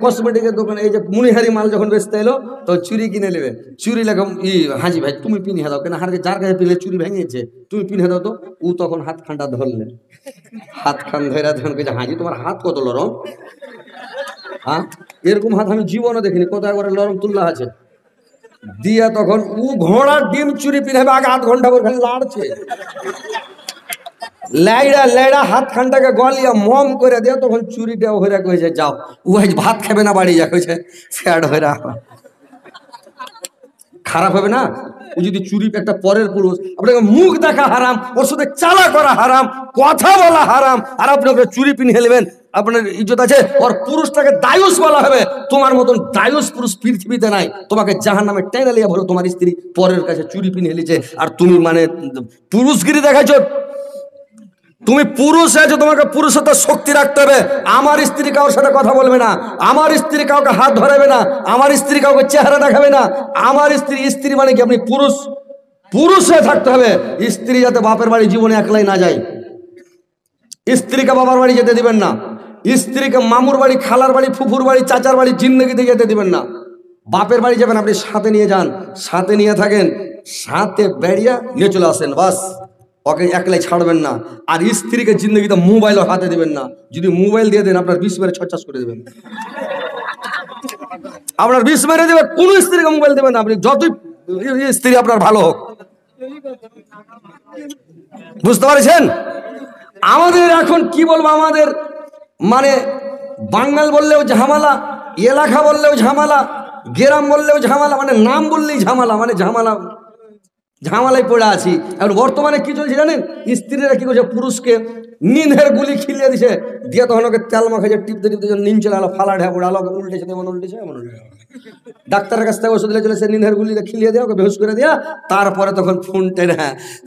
কসমেটিকের দোকানে এই যে মুনিহারি মাল যখন বেচতে এলো তো চুরি কিনে নেবে, চুরি লেগে হাজি ভাই তুমি পিনিয়ে দাও, কেন হারকে যার কাছে পিলে চুরি ভেঙেছে তুমি পিনিয়ে দাও তো। ও তখন হাত খানটা ধরলেন, হাত খান ধরে তখন কে হাজি তোমার হাত কত লরম, হাত এরকম হাত আমি জীবনে দেখিনি, কত একবারে লরম তুল্লা আছে দিয়া তখন ও ঘোড়ার ডিম চুরি পিনাবে আগে আধ ঘন্টা পর খালি লাড়ছে, লাইড়া লাইড়া হাত খানটাকে গলিয়া মম করে দেয়া তখন চুরিটা হয়ে কয়েছে যাও ও ভাত খাবে না বাড়ি যা কইছে ফ্যাট হয়ে খারাপ হবে না। ও যদি চুরি একটা পরের পুরুষ, আপনাকে মুখ দেখা হারাম, ওর সাথে চালা করা হারাম, কথা বলা হারাম, আর আপনি ওকে চুরি পিনিয়ে নেবেন, আপনার ইজ্জত আছে। ওর পুরুষটাকে দায়ুস বলা হবে, তোমার মতন দায়ুস পুরুষ পৃথিবীতে নাই, তোমাকে জাহান্নামে টেনে লিয়া বলো তোমার স্ত্রী পরের কাছে চুরি পিনিয়ে নিয়েছে, আর তুমি মানে পুরুষগিরি দেখাইছো। তুমি পুরুষ আছো, তোমাকে পুরুষত্ব শক্তি রাখতে হবে। আমার স্ত্রী কারোর সাথে কথা বলবে না, আমার স্ত্রী কাউকে হাত ধরাবে না, আমার স্ত্রী কাউকে চেহারা দেখাবে না। আমার স্ত্রী মানে কি আপনি পুরুষ, পুরুষ হয়ে থাকতে হবে। স্ত্রী যাতে বাপের বাড়ি জীবনে একলাই না যায়, স্ত্রীকে বাবার বাড়ি যেতে দিবেন না, স্ত্রীকে মামুর বাড়ি, খালার বাড়ি, ফুফুর বাড়ি, চাচার বাড়ি জিন্দগিতে যেতে দিবেন না। বাপের বাড়ি যাবেন আপনি সাথে নিয়ে যান, সাথে নিয়ে থাকেন, সাথে বেড়িয়া নিয়ে চলে আসেন, বাস ওকে একলাই ছাড়বেন না। আর স্ত্রীকে জিন্দগিতে মোবাইল হাতে দিবেন না, যদি মোবাইল দিয়ে দেন আপনার 20 মেরে ছচাস করে দেবেন, আপনার 20 মেরে দেবে। কোন স্ত্রীকে মোবাইল দেবেন না আপনি, যতই স্ত্রী আপনার ভালো হোক। বুঝতে পারছেন? আমাদের এখন কি বলবো, আমাদের মানে বাঙাল বললেও ঝামেলা, এলাকা বললেও ঝামেলা, গ্রাম বললেও ঝামেলা, মানে নাম বললেই ঝামেলা, মানে ঝামেলায় পড়ে আছি। এখন বর্তমানে কি চলছে জানেন, স্ত্রীরা কি করছে, পুরুষকে নিনের গুলি খিলিয়ে দিছে, দিয়ে তখন ওকে তেল মাখাইছে, টিপতে টিপতে নিন চলে আলো, ফালা ঢেপে আলো, উল্টেছে তেমন উল্টেছে এমন উল্টেছে। ডাক্তারের কাছ থেকে ওষুধ চলে সে নিনের গুলি খিলিয়ে দেওয়া, ওকে বেহুশ করে দেওয়া, তারপরে তখন ফোন টেনে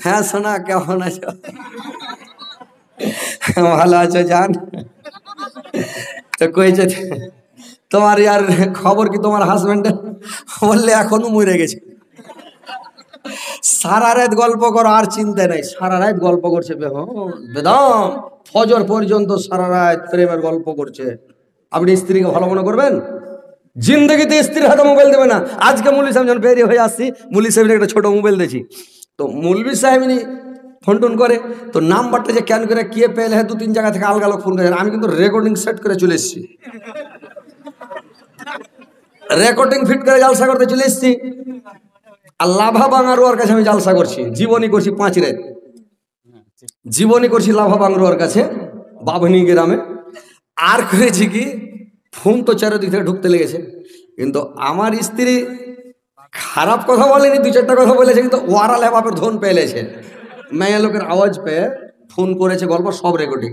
হ্যাঁ সোনা কেমন আছো, ভালো আছো জান, তো কইছে তোমার ইয়ার খবর কি, তোমার হাজবেন্ডের, বললে এখনো মরে গেছে। সারা রাত গল্প করো, আর চিন্তা নাই, সারা রাত গল্প করছে বেদম ফজর পর্যন্ত, সারা রাত প্রেমের গল্প করছে। আপনি স্ত্রীকে ভালো মনে করবেন? জিন্দগিতে স্ত্রীর হাতে মোবাইল দেবে না। আজকে মৌলভী সাহেব যখন বেরিয়ে হয়ে আসছি, মৌলভী সাহেবের একটা ছোট মোবাইল দিয়েছি, তো মৌলভী সাহেব ফোন টোন করে, তো নাম্বারটা যে ক্যান করে কে পেলে, 2-3 জায়গা থেকে আলগা লোক ফোন করে। আমি কিন্তু রেকর্ডিং সেট করে চলে এসেছি, রেকর্ডিং ফিট করে জালসা করতে চলে এসেছি। আর লাভা বাঙারুয়ার কাছে আমি জালসা করছি, জীবনী করছি 5 রাত, জীবনী করছি লাভা বাঙারুয়ার কাছে বাবনি গ্রামে। আর করেছি কি, ফোন তো চারিদিক থেকে ঢুকতে লেগেছে, কিন্তু আমার স্ত্রী খারাপ কথা বলেনি, 2-4টা কথা বলেছে, কিন্তু ওয়ারালে বাপের ধন পেলেছে, মেয়ে লোকের আওয়াজ পেয়ে ফোন করেছে, গল্প সব রেকর্ডিং।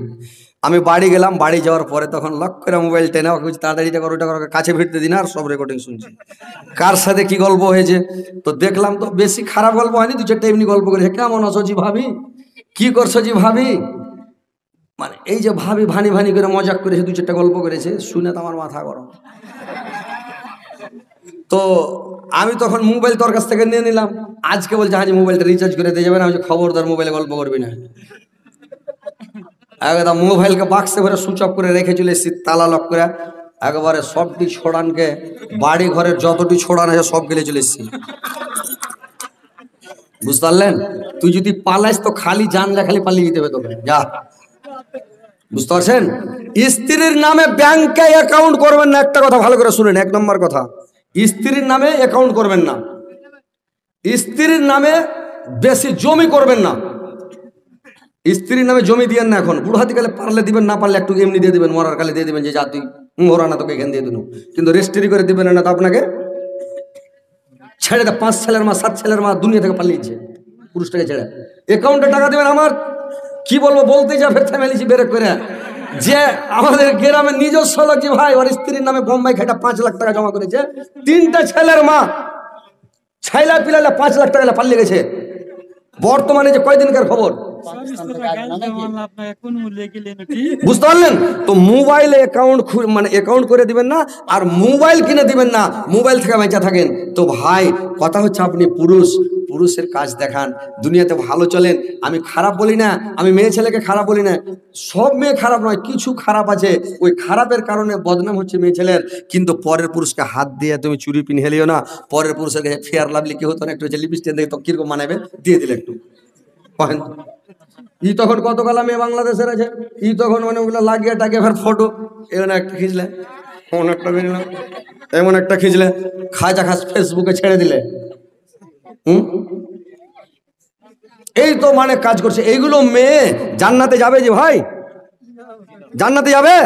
আমি বাড়ি গেলাম, বাড়ি যাওয়ার পরে তখন লক করে মোবাইল টেনে ওকে তাড়াতাড়ি ওটা কাছে ভিড়তে দিন, আর সব রেকর্ডিং শুনছি, কার সাথে কি গল্প হয়েছে। তো দেখলাম তো বেশি খারাপ গল্প হয়নি, 2-4টা এমনি গল্প করেছে, কেমন আছো জি ভাবি, কি করছো জি ভাবি, মানে এই যে ভাবি ভানি ভানি করে মজাক করেছে, 2-4টা গল্প করেছে, শুনে তো আমার মাথা গরম। তো আমি তখন মোবাইল তোর কাছ থেকে নিয়ে নিলাম, আজকে বলছে হ্যাঁ মোবাইলটা রিচার্জ করে দিয়ে যাবেন, আমি খবরদার মোবাইলে গল্প করবি না। একদম মোবাইলকে বাক্সে ভরে সুইচ অফ করে রেখে চলে এসেছি, তালা লক করে একবারে সবটি ছোড়ানকে, বাড়ি ঘরের যতটি ছোড়ান আছে সব গেলে চলে এসেছি। বুঝতে পারলেন? তুই যদি পালাইস তো খালি জানলে খালি পালিয়ে যেতে হবে তোকে, যা। বুঝতে পারছেন? স্ত্রীর নামে ব্যাংকে অ্যাকাউন্ট করবেন না, একটা কথা ভালো করে শুনেন, 1 নম্বর কথা, স্ত্রীর নামে অ্যাকাউন্ট করবেন না, স্ত্রীর নামে বেশি জমি করবেন না, স্ত্রীর নামে জমি দিয়েন না। এখন বুড়াতিকালে পারলে দিবেন, না পারলে একটু এমনি দিয়ে দিবেন, মরার কালে দিয়ে দিবেন, যে যা তুই মরা না তোকে এখান দিয়ে দিন, কিন্তু রেজিস্ট্রি করে দিবেন না, তো আপনাকে ছেড়ে দেয়। 5 ছেলের মা 7 ছেলের মা দুনিয়া থেকে পালিয়েছে, পুরুষটাকে ছেড়ে অ্যাকাউন্টে টাকা দিবেন। আমার কি বলবো, বলতে যা ফের ফ্যামিলি বেরেক করে, যে আমাদের গ্রামের নিজস্ব লোক যে ভাই ওর স্ত্রীর নামে বোম্বাই খেটা 5 লাখ টাকা জমা করেছে, 3টা ছেলের মা ছাইলা পিলাইলা 5 লাখ টাকা পালিয়ে গেছে। বর্তমানে যে কয়দিনকার খবর, বুঝতে পারলেন? তো মোবাইলে অ্যাকাউন্ট মানে অ্যাকাউন্ট করে দিবেন না, আর মোবাইল কিনে দিবেন না, মোবাইল থেকে বেঁচে থাকেন। তো ভাই কথা হচ্ছে, আপনি পুরুষ, পুরুষের কাজ দেখান, দুনিয়াতে ভালো চলেন। আমি খারাপ বলি না, আমি মেয়ে ছেলেকে খারাপ বলি না, সব মেয়ে খারাপ নয়, কিছু খারাপ আছে, ওই খারাপের কারণে বদনাম হচ্ছে মেয়ে ছেলের। কিন্তু পরের পুরুষকে হাত দিয়ে তুমি চুরি পিন হেলিও না। পরের পুরুষের কাছে ফেয়ার লাভলি কি হতো না, একটু লিপস্টিক দেখে তো কিরকম মানাবে, দিয়ে দিলে একটু ই তখন কত কালা মেয়ে বাংলাদেশের আছে, ই তখন মানে ওগুলো লাগিয়ে টাকে ফের ফটো এমন একটা খিঁচলে, এমন একটা বেরোলাম, এমন একটা খিঁচলে খাজা খাস ফেসবুকে ছেড়ে দিলে। এই তো মানে কাজ করছে। এইগুলো মেয়ে জান্নাতে যাবে যে ভাই, জান্নাতে যাবে?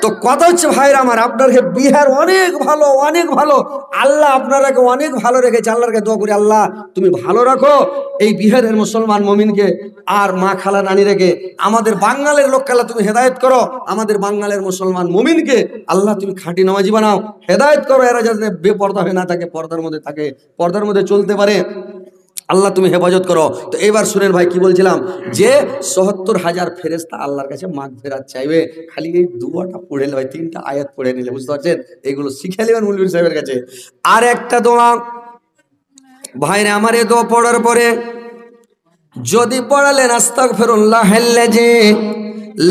তো কথা হচ্ছে ভাইরা আমার, আপনাকে বিহার অনেক ভালো, অনেক ভালো, আল্লাহ আপনারাকে অনেক ভালো রেখেছে। আল্লাহকে দোয়া করি, আল্লাহ তুমি ভালো রাখো এই বিহারের মুসলমান মমিনকে, আর মা খালা নানি রেখে আমাদের বাঙালের লোক কালা তুমি হেদায়েত করো, আমাদের বাঙালের মুসলমান মমিনকে আল্লাহ তুমি খাঁটি নামাজি বানাও, হেদায়েত করো, এরা যাতে বেপর্দা হয়ে না থাকে, পর্দার মধ্যে থাকে, পর্দার মধ্যে চলতে পারে, আল্লাহ তুমি হেফাজত করো। তো এবার শুনেন ভাই কি বলছিলাম, যে ৭০,০০০ ফেরেশতা আল্লাহর কাছে মাগফিরাত চাইবে, খালি এই দুয়াটা পড়ে নিলে ভাই, ৩টা আয়াত পড়ে নিলে, বুঝতে পারছেন, এইগুলো শিখে নেবেন মুলবি সাহেবের কাছে। আর একটা দোয়া ভাইরে আমার, এই দোয়া পড়ার পরে যদি পড়ালেন আস্তাগফিরুল্লাহাল্লাযী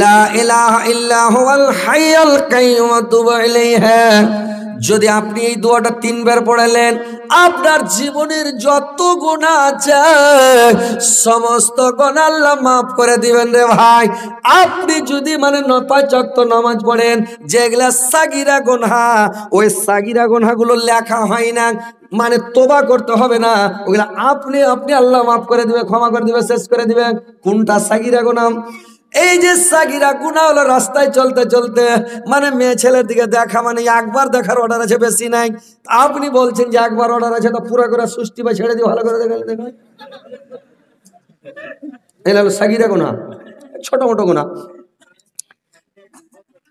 লা ইলাহা ইল্লা হুয়াল হাইয়ুল কাইয়্যুম ওয়া তুবু ইলাইহি, যদি আপনি এই দোয়াটা ৩ বার পড়ালেন, আপনার জীবনের যত গুনাহ আছে সমস্ত গুনাহ আল্লাহ মাফ করে দিবেন রে ভাই। আপনি যদি মানে ৫ ওয়াক্ত নামাজ পড়েন, যেগুলা সাগীরা গুনাহ, ওই সাগীরা গুনাহগুলো লেখা হয় না, মানে তোবা করতে হবে না, ওগুলা আপনি আল্লাহ মাফ করে দিবে, ক্ষমা করে দিবে, শেষ করে দিবে। কোনটা সাগীরা গুনাহ? এই যে সাগীরা গুনাহ হলো রাস্তায় চলতে চলতে মানে মেয়ে ছেলের দিকে দেখা, মানে একবার দেখার অর্ডার আছে, বেশি নাই। আপনি বলছেন যে একবার অর্ডার আছে, তো পুরো করে সুষ্টি বা ছেড়ে দিয়ে ভালো করে দেখে এই হলো সাগীরা গুনাহ, ছোট মোটো গুনাহ।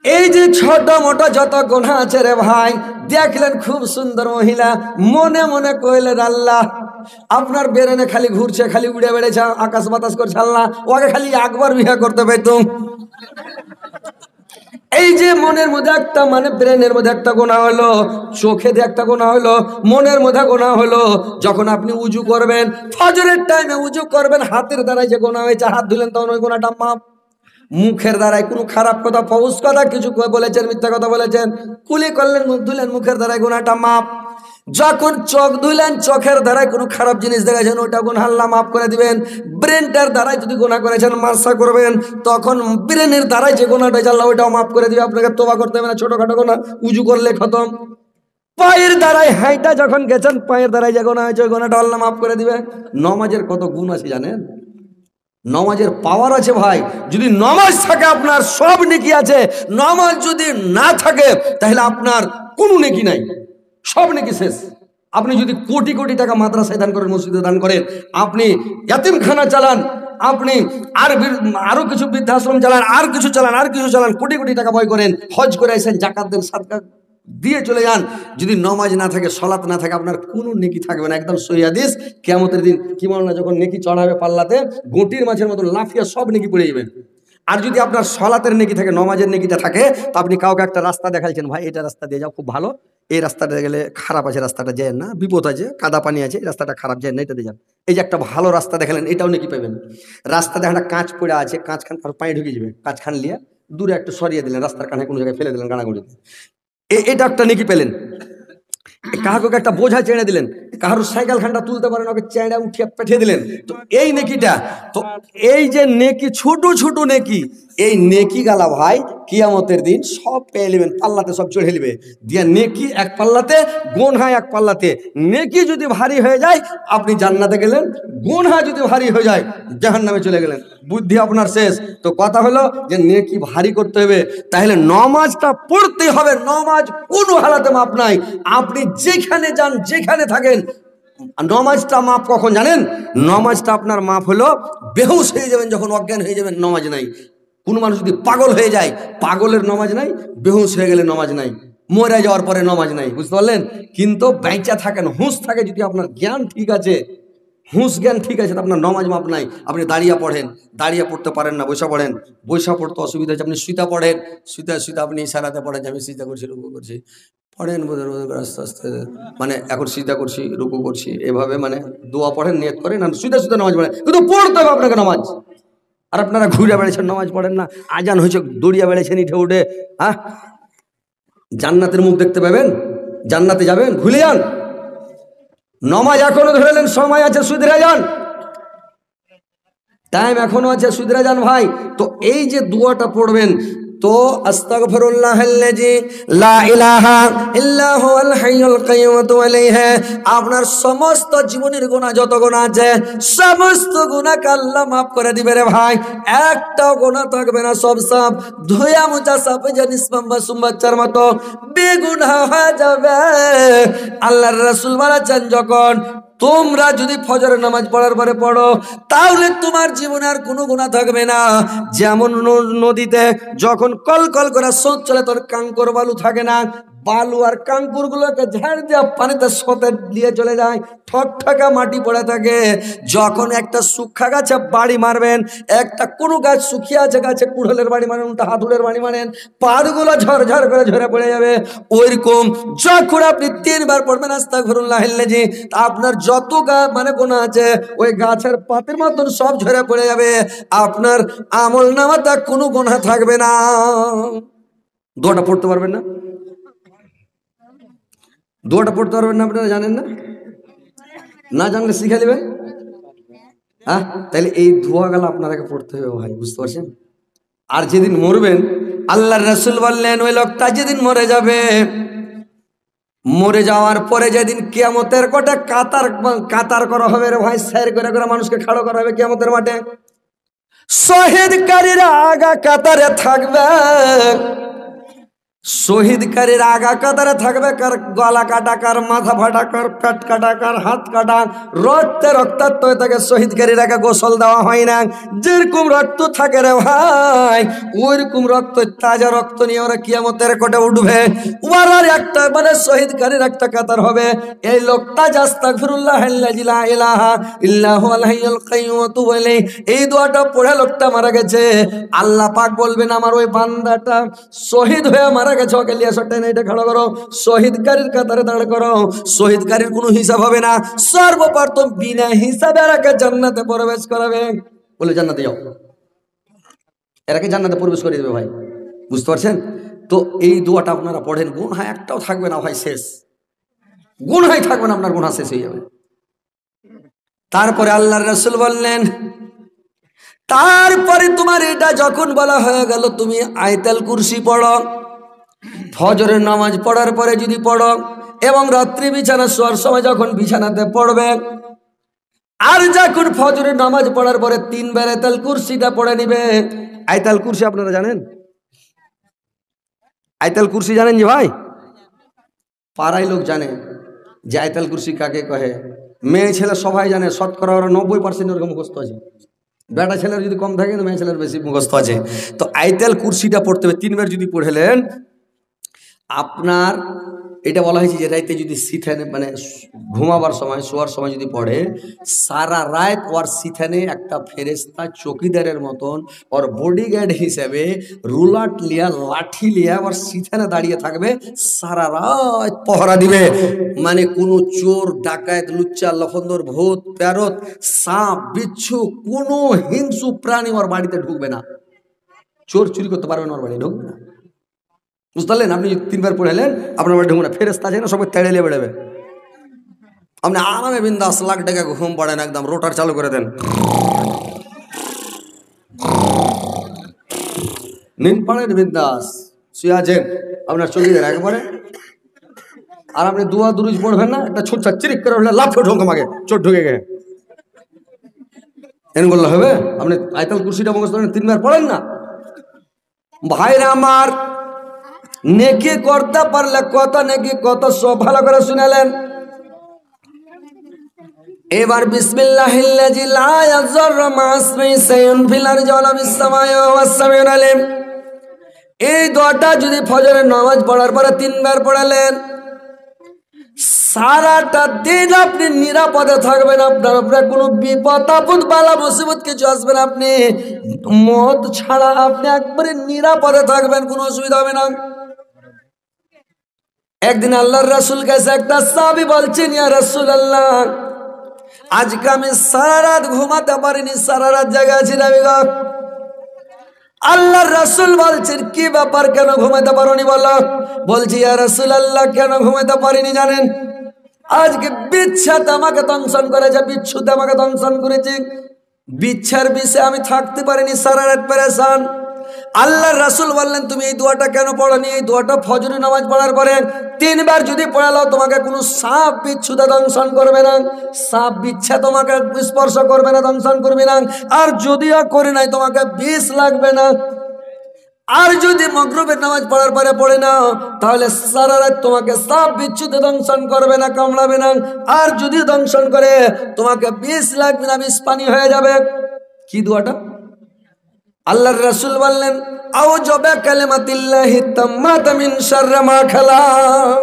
এই যে ছোট মোটো যত গুনাহ আছে রে ভাই, দেখলেন খুব সুন্দর মহিলা, মনে মনে কইলেন আল্লাহ আপনার বেরেনে খালি ঘুরছে, খালি উড়ে বেড়েছে, আকাশ বাতাস করছে, আল্লাহ ওকে খালি একবার বিয়ে করতে পাইতুম। এই যে মনের মধ্যে একটা মানে ব্রেনের মধ্যে একটা গুনাহ হলো, চোখে দিয়ে একটা গুনাহ হলো, মনের মধ্যে গুনাহ হলো। যখন আপনি উজু করবেন, ফজরের টাইমে উজু করবেন, হাতের দ্বারাই যে গুনাহ হয়েছে, হাত ধুলেন, তখন ওই গুনাহটা মাপ। মুখের দ্বারাই কোনো খারাপ কথা, ফৌজ কথা কিছু বলেছেন, মিথ্যা কথা বলেছেন, কুলি করলেন, মুখ ধুলেন, মুখের দ্বারাই গুনাহটা মাপ। যখন চোখ ধুলেন, চোখের দ্বারাই কোনো খারাপ জিনিস দেখেছেন, ওইটা গুনাহ আল্লাহ মাফ করে দিবেন। ব্রেনটার দ্বারাই যদি গুনাহ করেছেন, মাসা করবেন, তখন ব্রেনের দ্বারাই যে গুনাহটা আল্লাহ ওইটাও মাফ করে দিবে, আপনাকে তোবা করতে হবে না, ছোটখাটো গুনাহ উজু করলে খতম। পায়ের দ্বারাই হাইটা যখন গেছেন, পায়ের দ্বারাই যে গুনাহ হয়েছে, ওই গুনাহটা আল্লাহ মাফ করে দিবে। নমাজের কত গুণ আছে জানেন? নমাজের পাওয়ার আছে ভাই। যদি নমাজ থাকে আপনার সব নেকি আছে, নমাজ যদি না থাকে তাহলে আপনার কোনো নেকি নাই, সব নেকি শেষ। আপনি যদি কোটি কোটি টাকা মাদ্রাসায় দান করেন, মসজিদে দান করেন, আপনি ইয়াতিমখানা চালান, আপনি আরো কিছু বৃদ্ধাশ্রম চালান, আর কিছু চালান, আর কিছু চালান, কোটি কোটি টাকা ব্যয় করেন, হজ করে আসেন, জাকাত দেন, সাদকা দিয়ে চলে যান, যদি নমাজ না থাকে, সলাত না থাকে, আপনার কোনো নেকি থাকবে না। একদম সহিহ হাদিস, কিয়ামতের দিন কি মাওলানা যখন নেকি চড়াবে পাল্লাতে, গটির মাছের মতো লাফিয়া সব নেকি পড়ে যাবে। আর যদি আপনার সলাতের নেকি থাকে, নমাজের নেকিটা থাকে, তো আপনি কাউকে একটা রাস্তা দেখাইছেন, ভাই এটা রাস্তা দিয়ে যাও, খুব ভালো, এই রাস্তাটা গেলে খারাপ আছে, রাস্তাটা যায় না, বিপদ আছে, কাদা পানি আছে, এই রাস্তাটা খারাপ, যায় না, এটা দিয়ে যান। এই যে একটা ভালো রাস্তা দেখালেন, এটাও নেকি পাবেন। রাস্তা দেখেন একটা কাঁচ পড়ে আছে, কাঁচখান পানি ঢুকে যাবে, কাঁচখান নিয়ে দূরে একটু সরিয়ে দিলেন, রাস্তার কানে কোনো জায়গায় ফেলে দিলেন, গানাগুড়িতে, এটা একটা নেকি পেলেন। কাহাকে একটা বোঝা চেড়ে দিলেন, কাহার সাইকেল খানটা তুলতে পারেন, ওকে চেড়ে উঠিয়ে পেঠিয়ে দিলেন, তো এই নেকিটা। তো এই যে নেকি, ছোট ছোট নেকি, এই নেকি গালা ভাই কিয়ামতের দিন সব পেয়ে নেবেন, পাল্লাতে সব চড়ে নেবে দিয়ে, নেকি এক পাল্লাতে, গুনাহ এক পাল্লাতে। নেকি যদি ভারী হয়ে যায় আপনি জান্নাতে গেলেন, গুনাহ যদি ভারী হয়ে যায় জাহান্নামে চলে গেলেন, বুদ্ধি আপনার শেষ। তো কথা হলো যে নেকি ভারী করতে হবে, তাহলে নমাজটা পড়তে হবে। নমাজ কোনো হালাতে মাপ নাই, আপনি যেখানে যান, যেখানে থাকেন, নমাজটা মাপ কখন জানেন? নমাজটা আপনার মাপ হলো বেহুশ হয়ে যাবেন, যখন অজ্ঞান হয়ে যাবেন, নমাজ নাই। কোনো মানুষ যদি পাগল হয়ে যায়, পাগলের নমাজ নাই, বেহুশ হয়ে গেলে নমাজ নাই, মরে যাওয়ার পরে নমাজ নাই, বুঝতে পারলেন? কিন্তু বেঁচে থাকেন, হুঁশ থাকে, যদি আপনার জ্ঞান ঠিক আছে, হুঁশ জ্ঞান ঠিক আছে, আপনার নমাজ মাপ নাই। আপনি দাঁড়িয়ে পড়েন, দাঁড়িয়ে পড়তে পারেন না, বসে পড়েন, বসে পড়তে অসুবিধা হচ্ছে, আপনি শুইতে পড়েন, শুইতে শুইতে আপনি ইশারাতে পড়েন যে আমি সিজদা করছি, রুকু করছি, পড়েন বোধের আস্তে আস্তে, মানে এখন সিজদা করছি, রুকু করছি, এভাবে মানে দোয়া পড়েন, নিয়ত করেন, সুদা সুদা নামাজ পড়েন, কিন্তু পড়তে হবে আপনাকে নামাজ। আর আপনারা ঘুরে বেড়েছেন, নামাজ পড়েন না। আজান হয়েছে, দৌড়িয়া বেড়েছেন ইঠে উঠে। হ্যাঁ, জান্নাতের মুখ দেখতে পাবেন, জান্নাতে যাবেন, ভুলে যান। নামাজ এখনো ধরেলেন, সময় আছে, সুধরে যান, টাইম এখনো আছে, সুধরে যান ভাই। তো এই যে দোয়াটা পড়বেন, তো আস্তাগফিরুল্লাহাল্লাযী লা ইলাহা ইল্লা হুয়াল হাইয়ুল কাইয়্যুম ওয়া তুবু ইলাইহি, আপনার সমস্ত জীবনের গুনাহ যত গুনাহ আছে সমস্ত গুনাহকে আল্লাহ মাফ করে দিবে রে ভাই। একটাও গুনাহ থাকবে না, সব সাফ ধুয়া মুছা সাফ জানিস বাম্বা সুম্বাচ্চার মতো বেগুনাহ হয়ে যাবে। আল্লাহর রাসূল বলেছেন, যখন তোমরা যদি ফজরের নামাজ পড়ার পরে পড়ো, তাহলে তোমার জীবনে আর কোনো গুনাহ থাকবে না। যেমন নদীতে যখন কল কল করে স্রোত চলে, তোর কাঙ্কর বালু থাকে না, বালু আর কাঙ্কুর গুলোকে ঝাড় দিয়ে পানিতে স্রোতে দিয়ে চলে যায়, ঠকঠকা মাটি পড়ে থাকে। যখন একটা শুকনা গাছে বাড়ি মারবেন, একটা কোনো গাছ শুকিয়ে আছে, গাছে কুড়হলের বাড়ি মারেন, হাতুড়ের বাড়ি মারেন, পাতগুলো ঝরঝর করে ঝরে পড়ে যাবে। ওইরকম যখন আপনি 3 বার পড়বেন আস্তাগফিরুল্লাহাল্লাযী, আপনার যত মানে গুনাহ আছে ওই গাছের পাতের মতন সব ঝরে পড়ে যাবে, আপনার আমল নামাতে কোনো গুনাহ থাকবে না। দোয়াটা পড়তে পারবেন না? দোয়াটা পড়তে পারবেন না? আপনারা জানেন না? না জানলে শিখে নেবেন। হ্যাঁ, তাহলে এই দোয়াগুলো আপনারাকে পড়তে হবে ভাই, বুঝতে পারছেন? আর যেদিন মরবেন, আল্লাহর রাসূল বললেন, ওই লোকটা যেদিন মরে যাবে, মরে যাওয়ার পরে যেদিন কিয়ামতের কোটে কাতার করা হবে রে ভাই, সাইর করে করে মানুষকে খাড়ো করা হবে কিয়ামতের মাঠে। শহীদকারীরা আগা কাতারে থাকবে, শহীদকারীর আগা কাতারে থাকবে, কার গলা কাটা, কার মাথা ফাটা, কার পেট কাটা, কার হাত কাটা, রক্তে রক্তাক্ত হয়ে থাকে। শহীদকারীরাকে গোসল দেওয়া হয় না, যেরকম রক্ত থাকে রে ভাই, ওইরকম রক্ত, তাজা রক্ত নিয়ে ওরা কিয়ামতের কোটে উঠবে। ওরার একটা মানে শহীদকারীর একটা কাতার হবে। এই লোকটা আস্তাগফিরুল্লাহাল্লাযী লা ইলাহা ইল্লা হুয়াল হাইয়ুল কাইয়্যুম ওয়া তুবু ইলাইহি, এই দোয়াটা পড়ে লোকটা মারা গেছে। আল্লাহ পাক বলবেন, আমার ওই বান্দাটা শহীদ হয়ে মারা গেছে, ওকে লিয়ে সটে না, এটা খাড়া করো, শহীদকারীর কাতারে দাঁড় করো। শহীদকারীর কোনো হিসাব হবে না, সর্বপ্রথম বিনা হিসাবে এরাকে জান্নাতে প্রবেশ করাবে। বলে জান্নাতে যাও, এরাকে জান্নাতে প্রবেশ করে দেবে ভাই, বুঝতে পারছেন? তো এই দোয়াটা আপনারা পড়েন, গুনাহ একটাও থাকবে না ভাই, শেষ, গুনাহই থাকবে না, আপনার গুনাহ শেষ হয়ে যাবে। তারপরে আল্লাহর রাসূল বললেন, তারপরে তোমার এটা যখন বলা হয়ে গেল, তুমি আয়াতুল কুরসি পড়ো, ফজরের নামাজ পড়ার পরে যদি পড়ো, এবং রাত্রি বিছানা শোয়ার সময় যখন বিছানাতে পড়বে, আর যখন ফজরের নামাজ পড়ার পরে 3 বার আয়াতুল কুরসিটা পড়ে নিবে। আয়াতুল কুরসি আপনারা জানেন? আয়াতুল কুরসি জানেন জি ভাই? পাড়ায় লোক জানে যে আয়াতুল কুরসি কাকে কহে, মেয়ে ছেলে সবাই জানে, শতকরা 90% ওরকম মুখস্থ আছে। বেটা ছেলের যদি কম থাকে, মেয়ে ছেলের বেশি মুখস্থ আছে। তো আয়াতুল কুরসিটা পড়তে হবে, 3 বার যদি পড়লেন, আপনার এটা বলা হয়েছে যে রাইতে যদি সিথানে মানে ঘুমাবার সময়, শোয়ার সময় যদি পড়ে, সারা রাত ওর সিথানে একটা ফেরেশতা চৌকিদারের মতন ওর বডিগার্ড হিসেবে রুলাট লিয়া, লাঠি লিয়া ওর সিথানে দাঁড়িয়ে থাকবে, সারা রাত পহরা দিবে। মানে কোনো চোর, ডাকাত, লুচ্চা, লফন্দর, ভূত, প্যারত, সাপ, বিচ্ছু, কোনো হিংস্র প্রাণী ওর বাড়িতে ঢুকবে না। চোর চুরি করতে পারবে না, ওর বাড়ি ঢুকবে না, বুঝতে পারলেন? আপনি 3 বার পড়েলেন, আপনার বাড়ি ঢুকবে না, ফেরেশতা আছে না, সবাই তেড়ে নিয়ে বেড়াবে। আপনি আরামে বিন্দাস লাখ টাকা ঘুম পড়েন, একদম রোটার চালু করে দেন, নিন পড়েন বিন্দাস, শুয়ে আছেন আপনার চোখে একবারে। আর আপনি দুয়া দুরুজ পড়বেন না, একটা ছোট চিরিক করে উঠলে লাফ ঢোকে মাগে, চোট ঢুকে গে, এন বললে হবে? আপনি আয়াতুল কুরসিটা মুখস্থ করেন, 3 বার পড়েন না ভাইরা আমার। নেকি করতে পারলে কত নেকি, কত সব, ভালো করে শুনালেন। এবার বিসমিল্লাহিল্লাযী লা ইয়াযুররু মা ইসমিহি শাইউন ফিল আরদি ওয়ালা ফিস সামাই ওয়া হুয়াস সামিউল আলীম, এই দোয়াটা যদি ফজরের নামাজ পড়ার পরে 3 বার পড়ালেন, সারাটা দিন আপনি নিরাপদে থাকবেন। আপনার উপরে কোনো বিপদ আপদ বালা মুসিবত কিছু আসবে না, আপনি মত ছাড়া আপনি একবারে নিরাপদে থাকবেন, কোনো অসুবিধা হবে না। একদিন আল্লাহর রাসূল কাছে একটা সাহাবী বলছেন, ইয়া রাসূলুল্লাহ, আজকে আমি সারা রাত ঘুমাতে পারিনি, সারা রাত জায়গা ছিলাম। আল্লাহর রাসূল বলছেন, কি ব্যাপার, কেন ঘুমাতে পারোনি বলো? বলছি, ইয়া রাসূলুল্লাহ, কেন ঘুমাতে পারিনি জানেন? আজকে বিচ্ছাতে আমাকে দংশন করেছে, বিচ্ছুতে আমাকে দংশন করেছে, বিচ্ছার বিষয়ে আমি থাকতে পারিনি, সারা রাত পেরেশান। আল্লাহর রাসূল বললেন, তুমি এই দোয়াটা কেন পড়োনি? এই দোয়াটা ফজরের নামাজ পড়ার পরে 3 বার যদি পড়ালো, তোমাকে কোনো সাপ বিচ্ছুতে দংশন করবে না, সাপ বিচ্ছা তোমাকে স্পর্শ করবে না, দংশন করবে না। আর যদিও করে নাই, তোমাকে বিষ লাগবে না। আর যদি মাগরিবের নামাজ পড়ার পরে পড়ে না, তাহলে সারা রাত তোমাকে সাপ বিচ্ছুতে দংশন করবে না, কামড়াবে না। আর যদি দংশন করে, তোমাকে বিষ লাগবে না, বিষ পানি হয়ে যাবে। কি দোয়াটা? আল্লাহর রাসূল বললেন, আউযু বিকালিমাতিল্লাহি তাম্মাতি মিন শাররি মা খালাক।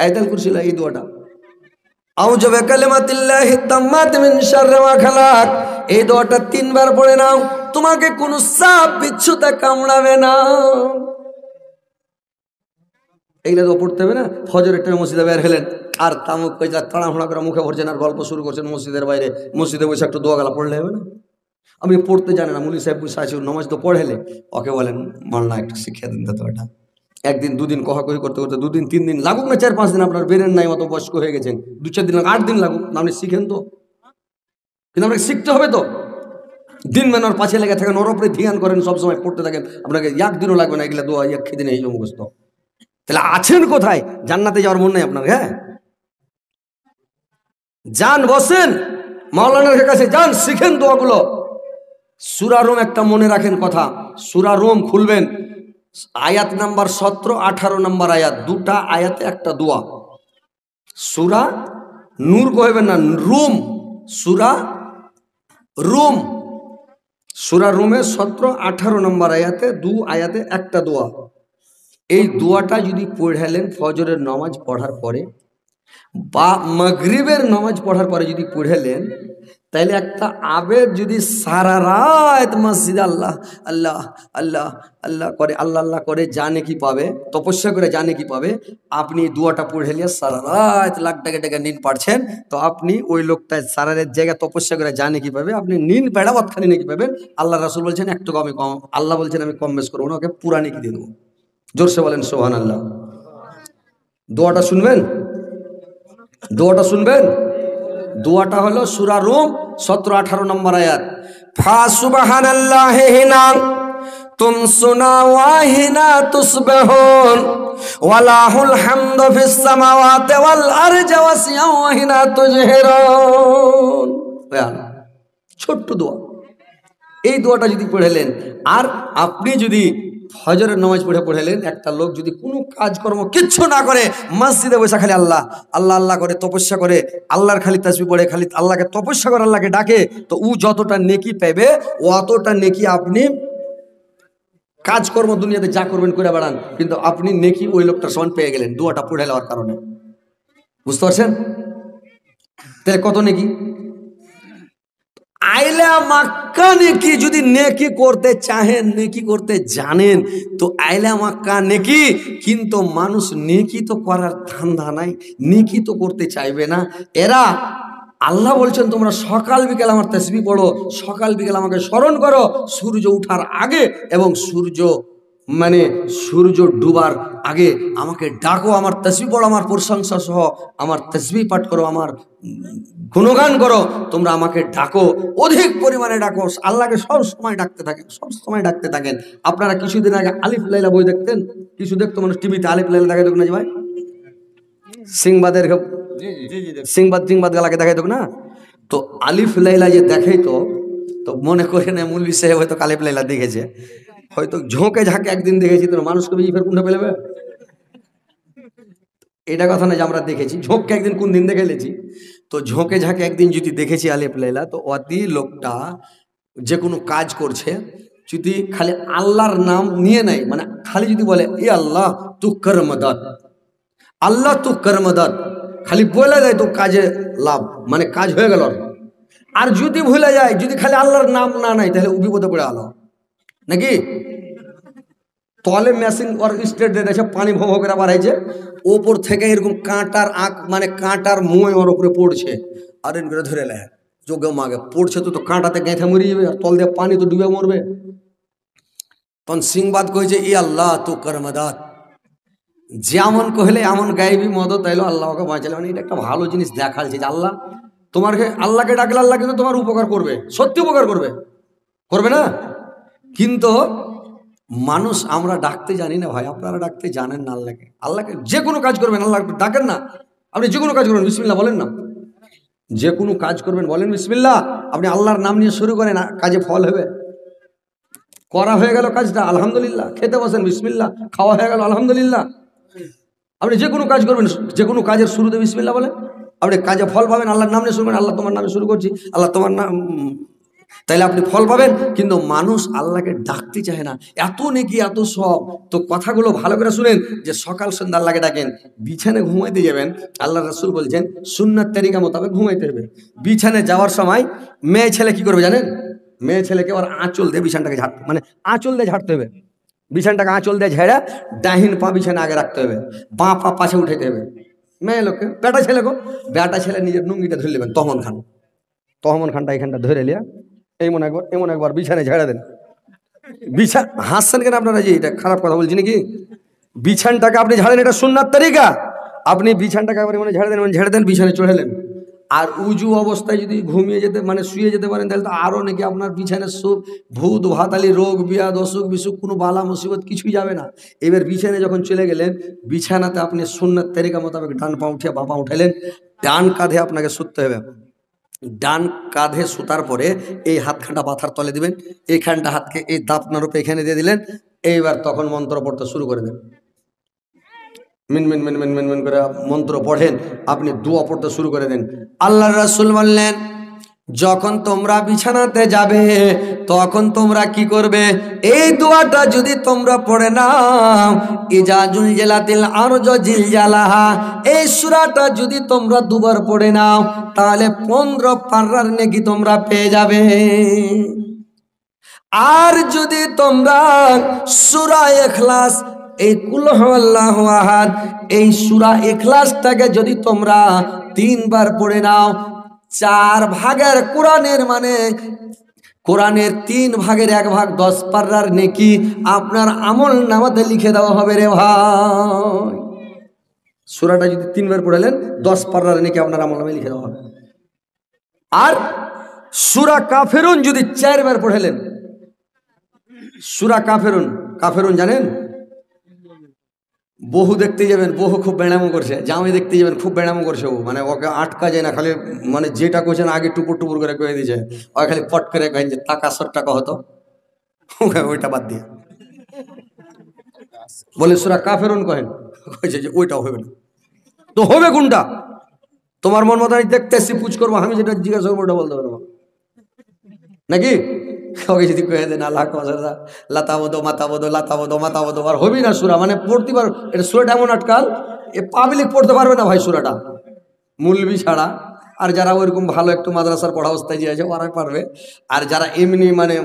আয়াতুল কুরসি এই দোয়াটা, আউযু বিকালিমাতিল্লাহি তাম্মাতি মিন শাররি মা খালাক, এই দোয়াটা 3 বার পড়ে নাও, তোমাকে কোনো সাপ বিচ্ছুতে কামড়াবে না। এইগুলো তো পড়তে হবে না। ফজরের টাইমে মসজিদে বের হলেন, আর তামুক কইলা তাড়াহুড়া করে মুখে ভরছেন, আর গল্প শুরু করছেন মসজিদের বাইরে। মসজিদে বসে একটু দোয়া গালা পড়লে হবে না? আমি পড়তে জানি না, মুলি সাহেব বসে আছে, নামাজ তো পড়েলে, ওকে বলেন মাল্লা একটু শিখিয়ে দিন তো এটা। 1 দিন 2 দিন কহাকহি করতে করতে 2 দিন 3 দিন লাগুক না, 4-5 দিন, আপনার বেরেন নাই, অত বয়স্ক হয়ে গেছেন, 2-4 দিন লাগুক, 8 দিন লাগুক, আপনি শিখেন তো। কিন্তু আপনাকে শিখতে হবে তো। দিন মেনার পাশে লেগে থাকেন, ওর উপরে ধ্যান করেন, সবসময় পড়তে থাকেন, আপনাকে 1 দিনও লাগবে না এগুলা দোয়া 1 দিনে এই মুখস্থ। তাহলে আছেন কোথায়? জান্নাতে যাওয়ার মন নাই আপনার? হ্যাঁ, যান, বসেন মাওলানার কাছে, যান, শিখেন দোয়াগুলো। সূরা রুম একটা মনে রাখেন কথা, সূরা রুম খুলবেন, আয়াত নাম্বার 17-18 নম্বর আয়াত, 2টা আয়াতে একটা দোয়া। সূরা নূর কইবেন না, রুম, সূরা রুম, সূরা রুমে 17-18 নম্বর আয়াতে 2 আয়াতে একটা দোয়া। এই দোয়াটা যদি পড়ালেন ফজরের নামাজ পড়ার পরে বা মাগরিবের নামাজ পড়ার পরে যদি পড়ালেন, তাইলে একটা আবেগ যদি সারা রাত মসজিদে আল্লাহ আল্লাহ আল্লাহ আল্লাহ করে, আল্লাহ আল্লাহ করে জানে কি পাবে, তপস্যা করে জানে কি পাবে। আপনি এই দোয়াটা পড়ে সারা রাত লাখ টাকা টাকা নিন পারছেন, তো আপনি ওই লোকটায় সারা রাত জায়গায় তপস্যা করে জানে কি পাবে, আপনি নিন বেড়া বাতখানি নাকি পাবেন। আল্লাহ রাসূল বলছেন একটু আমি কম, আল্লাহ বলছেন আমি কম বেশ করবো না, ওকে পুরা নাকি দিয়ে দেবো। জোরসে বলেন সুবহানাল্লাহ। দোয়াটা শুনবেন, দোয়াটা শুনবেন। দোয়াটা হলো সূরা রুম 17-18 নম্বর আয়াত, ফা সুবহানাল্লাহি হিনা তুমসুনা ওয়া হিনা তুসবিহুন ওয়ালাহুল হামদু ফিস সামাওয়াতি ওয়াল আরজি ওয়াসিয়া ওয়া হিনা তুজহিরুন। ছোট্ট দোয়া, এই দোয়াটা যদি পড়লেন, আর আপনি যদি ফজরের নামাজ পড়েলেন, একটা লোক যদি কোনো কাজকর্ম কিচ্ছু না করে, মসজিদে বসে খালি আল্লাহ আল্লাহ আল্লাহ করে তপস্যা করে, আল্লাহর খালি তাসবিহ পড়ে, খালি আল্লাহকে তপস্যা করে, আল্লাহকে ডাকে, তো ও যতটা নেকি পাবে, অতটা নেকি আপনি কাজকর্ম দুনিয়াতে যা করবেন করে বেড়ান, কিন্তু আপনি নেকি ওই লোকটার সমান পেয়ে গেলেন দোয়াটা পড়ে নেওয়ার কারণে। বুঝতে পারছেন? তাহলে কত নেকি। আইলা মাক্কা নেকি, যদি নেকি করতে চাহেন, নেকি করতে জানেন, তো আইলা মাক্কা নেকি। কিন্তু মানুষ নেকি তো করার ধান্দা নাই, নেকি তো করতে চাইবে না। এরা আল্লাহ বলছেন তোমরা সকাল বিকেল আমার তাসবিহ পড়ো, সকাল বিকেল আমাকে স্মরণ করো, সূর্য ওঠার আগে এবং সূর্য ডুবার আগে আমাকে ডাকো, আমার তাসবিহ পড়ো, আমার প্রশংসা সহ আমার তাসবিহ পাঠ করো, আমার গুণগান করো, তোমরা আমাকে ডাকো, অধিক পরিমাণে ডাকো, আল্লাহকে সব সময় ডাকতে থাকেন, সব সময় ডাকতে থাকেন। আপনারা কিছুদিন আগে আলিফ লাইলা বই দেখতেন, কিছু দেখতো মানুষ টিভিতে, আলিফ লাইলা দেখাই দেখ না যে ভাই, সিংবাদ গালাকে দেখাই দেখ না, তো আলিফ লাইলা যে দেখাই তো মনে করে না মুলবি সাহেব হয়তো আলিফ লাইলা দেখেছে, হয়তো ঝোঁকে ঝাঁকে একদিন দেখেছি, তো মানুষকে বেশি ফের কোনটা পেলেবে, এটা কথা না যে আমরা দেখেছি, ঝোঁককে একদিন কোন দিন দেখে এলেছি, তো ঝোঁকে ঝাঁকে একদিন যদি দেখেছি আলিফ লাইলা, তো অতি লোকটা যে কোনো কাজ করছে, যদি খালি আল্লাহর নাম নিয়ে নেয়, মানে খালি যদি বলে এ আল্লাহ তু কর মদদ, আল্লাহ তু কর মদদ, খালি বলে দেয় তো কাজে লাভ, মানে কাজ হয়ে গেল। আর যদি ভুলে যায়, যদি খালি আল্লাহর নাম না নেয়, তাহলে বিপদে পড়ে আলো নাকি। তলে মেশিন ওর স্টেট দিয়ে দিয়েছে, পানি ভো ভো করে বাড়াইছে, ওপর থেকে এরকম কাঁটার আঁক মানে কাঁটার মুয় ওর উপরে পড়ছে, আর এর করে ধরে নেয় যোগে মাগে পড়ছে, তো কাঁটাতে গেঁথে মরে যাবে, আর তল দিয়ে পানি তো ডুবে মরবে। তখন সিংবাদ কইছে ই আল্লাহ তু করমদাত, যেমন কহলে এমন গাইবি মদত তাইলো আল্লাহকে বাঁচালে। মানে এটা একটা ভালো জিনিস দেখাচ্ছে যে আল্লাহ তোমাকে, আল্লাহকে ডাকলে আল্লাহ কিন্তু তোমার উপকার করবে, সত্যি উপকার করবে, করবে না? কিন্তু মানুষ আমরা ডাকতে জানি না ভাই, আপনারা ডাকতে জানেন না আল্লাহকে। আল্লাহকে যে কোনো কাজ করবেন আল্লাহ ডাকেন না, আপনি যে কোনো কাজ করবেন বিসমিল্লাহ বলেন না, যে কোনো কাজ করবেন বলেন বিসমিল্লাহ, আপনি আল্লাহর নাম নিয়ে শুরু করেন, কাজে ফল হবে। করা হয়ে গেল কাজটা আলহামদুলিল্লাহ, খেতে বসেন বিসমিল্লাহ, খাওয়া হয়ে গেল আলহামদুলিল্লাহ। আপনি যে কোনো কাজ করবেন, যে কোনো কাজের শুরুতে বিসমিল্লাহ বলেন, আপনি কাজে ফল পাবেন। আল্লাহর নাম নিয়ে শুরু করেন, আল্লাহ তোমার নামে শুরু করছি, আল্লাহ তোমার নাম, তাইলে আপনি ফল পাবেন। কিন্তু মানুষ আল্লাহকে ডাকতে চায় না, এত নেকি এত সব। তো কথাগুলো ভালো করে শুনেন, যে সকাল সন্ধ্যা আল্লাহকে ডাকেন, বিছানে ঘুমাইতে যাবেন, আল্লাহ রাসূল বলছেন সুন্নাত তরিকা মোতাবেক ঘুমাইতে হবে। বিছানে যাওয়ার সময় মেয়ে ছেলে কি করবে জানেন? মেয়ে ছেলেকে ওর আঁচল দিয়ে বিছানটাকে ঝাড়তে, মানে আঁচল দিয়ে ঝাড়তে হবে, বিছানটাকে আঁচল দিয়ে ঝেড়া ডাহিন পা বিছানে আগে রাখতে হবে, বাঁ পা পাশে উঠাইতে হবে। মেয়ে লোককে, বেটা বেটা ছেলে নিজের নুঙ্গিটা ধরে নেবেন, তহমন খানটা এখানটা ধরে লিয়া এমন একবার বিছানে ঝেড়ে দেন। হাসছেন কেন আপনারা? যে এটা খারাপ কথা বলছি নাকি? বিছানটাকে আপনি ঝাড়েন, এটা সুন্নাত তরিকা। আপনি বিছানটাকে একবার মানে ঝেড়ে দেন, বিছানে চড়েলেন। আর উজু অবস্থায় যদি ঘুমিয়ে যেতে মানে শুয়ে যেতে পারেন, তাহলে তো আরো নাকি আপনার বিছানে সুখ ভূত ভাতালি রোগ বিয়াদ অসুখ বিসুখ কোনো বালা মুসিবত কিছুই যাবে না। এবার বিছানে যখন চলে গেলেন, বিছানাতে আপনি সুন্নাত তরিকা মোতাবেক ডান পা উঠিয়ে বাঁ পা উঠাইলেন, ডান কাঁধে আপনাকে শুতে হবে। ডান কাঁধে সুতার পরে এই হাতখানটা মাথার তলে দিবেন, এইখানটা হাতকে এই দাপনার উপরে এখানে দিয়ে দিলেন। এইবার তখন মন্ত্র পড়তে শুরু করে দেন, মিন মিন মিন মিন মিন মিন করে মন্ত্র পড়েন, আপনি দোয়া পড়তে শুরু করে দেন। আল্লাহর রাসূল বললেন, যখন তোমরা বিছানাতে যাবে তখন তোমরা কি করবে? এই দোয়াটা যদি তোমরা পড়ে নাও, ইজা জুলজিলাতিল আরজু জিলজালাহা, এই সূরাটা যদি তোমরা দুবার পড়ে নাও, তাহলে 15 পারার নেকি তোমরা পেয়ে যাবে। আর যদি তোমরা সূরা ইখলাস, এই কুল হুয়াল্লাহু আহাদ, এই সূরা ইখলাসটাকে যদি তোমরা 3 বার পড়ে নাও, 4 ভাগের কোরআনের মানে কোরআনের 3 ভাগের 1 ভাগ 10 পারার নেকি আপনার আমল নামাতে লিখে দেওয়া হবে রে ভাই। সূরাটা যদি 3 বার পড়লেন, 10 পারার নেকি আপনার আমল নামায় লিখে দেওয়া হবে। আর সূরা কাফিরুন যদি 4 বার পড়লেন, সূরা কাফিরুন জানেন? বহু দেখতে যাবেন, বহু খুব বেড়ামো করছে, জামাই দেখতে যাবেন, খুব বেড়ামো করছে, ও মানে ওকে আটকা যায় না, খালি মানে যেটা করছেন আগে টুপুর টুপুর করে কয়ে দিয়েছে, ওকে খালি পট করে কহেন যে টাকা 100 টাকা হতো, ওইটা বাদ দিয়ে বলে সূরা কাফিরুন কহেন, কইছে যে ওইটাও হবে না। তো হবে কোনটা? তোমার মন মতো আমি দেখতেছি, পুজ করবো, আমি যেটা জিজ্ঞাসা করবো ওটা বলতে পারবো নাকি? ওকে যদি কয়ে দেন আল্লাহ লাতাবদো মাতাবদো লাতাবদো মাতাবদো, আর হবি না সূরা, মানে পড়তে পারো। এটা সূরাটা এমন আটকাল, এ পাবলিক পড়তে পারবে না ভাই সূরাটা, মুলবি ছাড়া। আর যারা ওইরকম ভালো একটু মাদ্রাসার পড়া অবস্থায় যে আছে ওরা পারবে, আর যারা এমনি মানে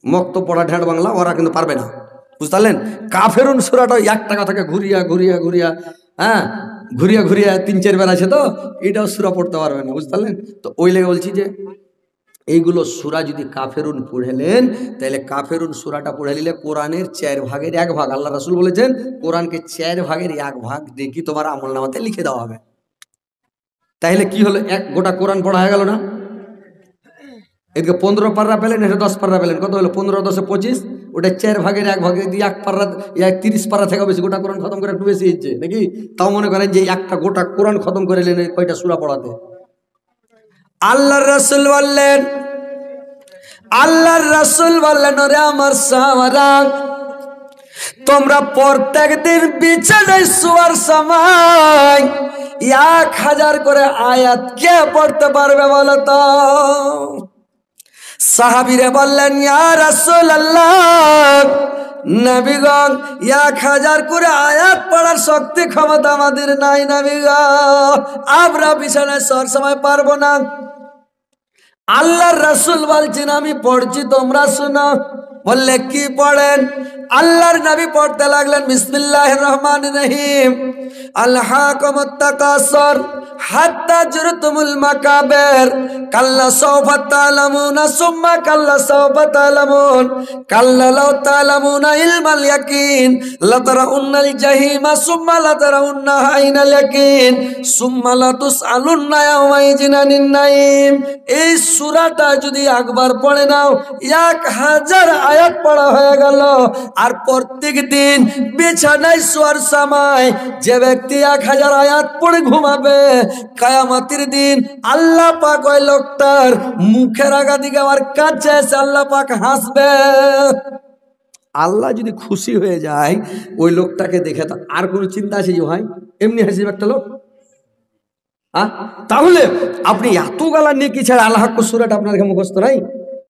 মক্ত পড়া ঢেঁড় বাংলা ওরা কিন্তু পারবে না, বুঝতে পারলেন? কাফেরুন সূরাটা একটা কথাকে ঘুরিয়া হ্যাঁ ঘুরিয়া 3-4 বার আছে, তো এটাও সূরা পড়তে পারবে না, বুঝতে পারলেন? তো ওই লেগে বলছি যে এইগুলো সূরা যদি কাফেরুন পড়েলেন, তাহলে কাফেরুন সূরাটা পড়ে নিলে কোরআনের 4 ভাগের 1 ভাগ, আল্লাহ রাসূল বলেছেন কোরআনকে 4 ভাগের 1 ভাগ দেখি তোমার আমল নামাতে লিখে দেওয়া হবে। তাহলে কি হলো? এক গোটা কোরআন পড়া হয়ে গেল না? এদিকে 15 পারা পেলেন, এটা 10 পারা পেলেন, কত হলো? 15 10 25, ওটা 4 ভাগের 1 ভাগে দিয়ে 1 পারা 30 পারা থেকে বেশি, গোটা কোরআন খতম করে একটু বেশি হচ্ছে নাকি? তাও মনে করেন যে একটা গোটা কোরআন খতম করে নিলেন কয়টা সূরা পড়াতে। আল্লাহর রাসূল বললেন ওরে আমার সাহাবারা, তোমরা প্রত্যেক দিন বিছানায় শোয়ার সময় 1000 করে আয়াত কে পড়তে পারবে বলো তো? সাহাবীরা বললেন ইয়া রাসূলুল্লাহ, নবীগণ 1000 করে আয়াত পড়ার শক্তি ক্ষমতা আমাদের নাই নবীগণ, আমরা বিছানায় শোয়ার সময় পারবো না। আল্লাহর রাসূল বলছেন আমি পড়ছি, তোমরা শোনো। বললে কি পড়েন? আল্লাহর নবী পড়তে লাগলেন বিসমিল্লাহির রহমানির রহিম, আলহাকুমুত তাকাসুর হাত্তা জুরতুমুল মাকাবির, কাল্লা সাওফা তা'লামুনা সুম্মা কাল্লা সাওফা তা'লামুন, কাল্লা লাউ তা'লামুনা ইলমাল ইয়াকিন লাতারাউন্নাল জাহিমা সুম্মা লাতারাউন্না আইনাল ইয়াকিন সুম্মা লাতুসআলুন্না ইয়াওমাইযিন আনিন নাঈম। এই সূরাটা যদি একবার পড়ে নাও 1000 আয়াত পড়া হয়ে গেল। আর প্রত্যেক দিন বিছানায় শোয়ার সময় যে ব্যক্তি 1000 আয়াত পড়ে ঘুমাবে, কিয়ামতের দিন আল্লাহ পাক ওই লোকটার মুখের আগা দিকে আর কাছে এসে আল্লাহ পাক হাসবে। আল্লাহ যদি খুশি হয়ে যায় ওই লোকটাকে দেখে, তো আর কোনো চিন্তা আছে যে ভাই এমনি হাসিবে একটা লোক? তাহলে আপনি এত গালা নেকি ছাড়া আল্লাহ সূরাটা আপনার মুখস্থ নাই?